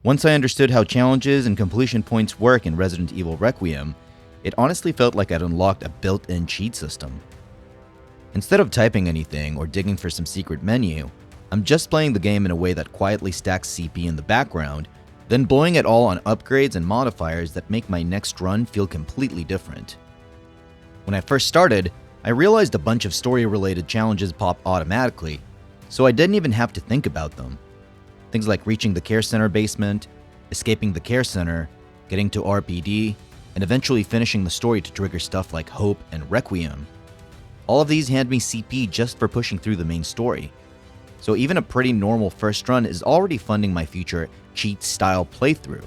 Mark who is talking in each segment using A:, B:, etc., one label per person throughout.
A: Once I understood how challenges and completion points work in Resident Evil Requiem, it honestly felt like I'd unlocked a built-in cheat system. Instead of typing anything or digging for some secret menu, I'm just playing the game in a way that quietly stacks CP in the background, then blowing it all on upgrades and modifiers that make my next run feel completely different. When I first started, I realized a bunch of story-related challenges pop automatically, so I didn't even have to think about them. Things like reaching the care center basement, escaping the care center, getting to RPD, and eventually finishing the story to trigger stuff like Hope and Requiem. All of these hand me CP just for pushing through the main story. So even a pretty normal first run is already funding my future cheat-style playthrough.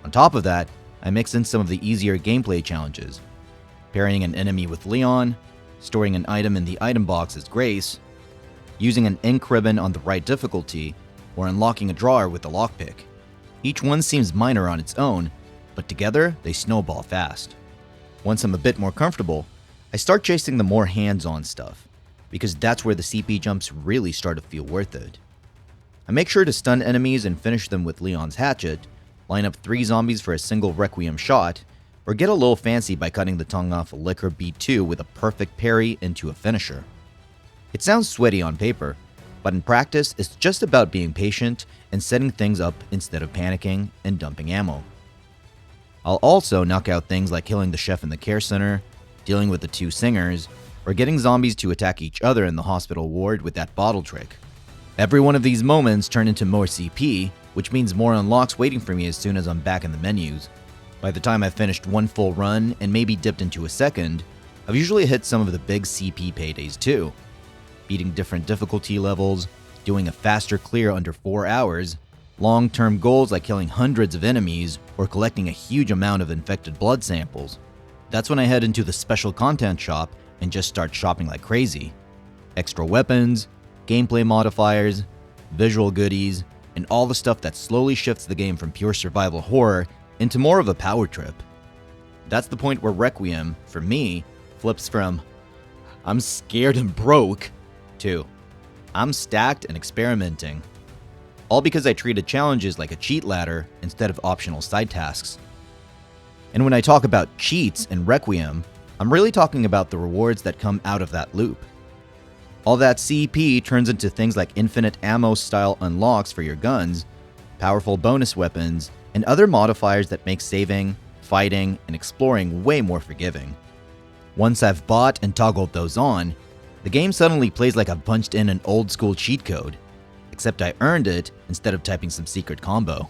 A: On top of that, I mix in some of the easier gameplay challenges. Parrying an enemy with Leon, storing an item in the item box as Grace, using an ink ribbon on the right difficulty, or unlocking a drawer with a lockpick. Each one seems minor on its own, but together they snowball fast. Once I'm a bit more comfortable, I start chasing the more hands-on stuff, because that's where the CP jumps really start to feel worth it. I make sure to stun enemies and finish them with Leon's hatchet, line up 3 zombies for a single Requiem shot, or get a little fancy by cutting the tongue off a Liquor B2 with a perfect parry into a finisher. It sounds sweaty on paper, but in practice it's just about being patient and setting things up instead of panicking and dumping ammo. I'll also knock out things like killing the chef in the care center, dealing with the 2 singers, or getting zombies to attack each other in the hospital ward with that bottle trick. Every one of these moments turn into more CP, which means more unlocks waiting for me as soon as I'm back in the menus. By the time I've finished one full run and maybe dipped into a second, I've usually hit some of the big CP paydays too. Beating different difficulty levels, doing a faster clear under 4 hours, long-term goals like killing hundreds of enemies or collecting a huge amount of infected blood samples. That's when I head into the special content shop and just start shopping like crazy. Extra weapons, gameplay modifiers, visual goodies, and all the stuff that slowly shifts the game from pure survival horror into more of a power trip. That's the point where Requiem, for me, flips from I'm scared and broke to I'm stacked and experimenting. All because I treated challenges like a cheat ladder instead of optional side tasks. And when I talk about cheats in Requiem, I'm really talking about the rewards that come out of that loop. All that CP turns into things like infinite ammo style unlocks for your guns, powerful bonus weapons, and other modifiers that make saving, fighting, and exploring way more forgiving. Once I've bought and toggled those on, the game suddenly plays like I've punched in an old school cheat code, except I earned it instead of typing some secret combo.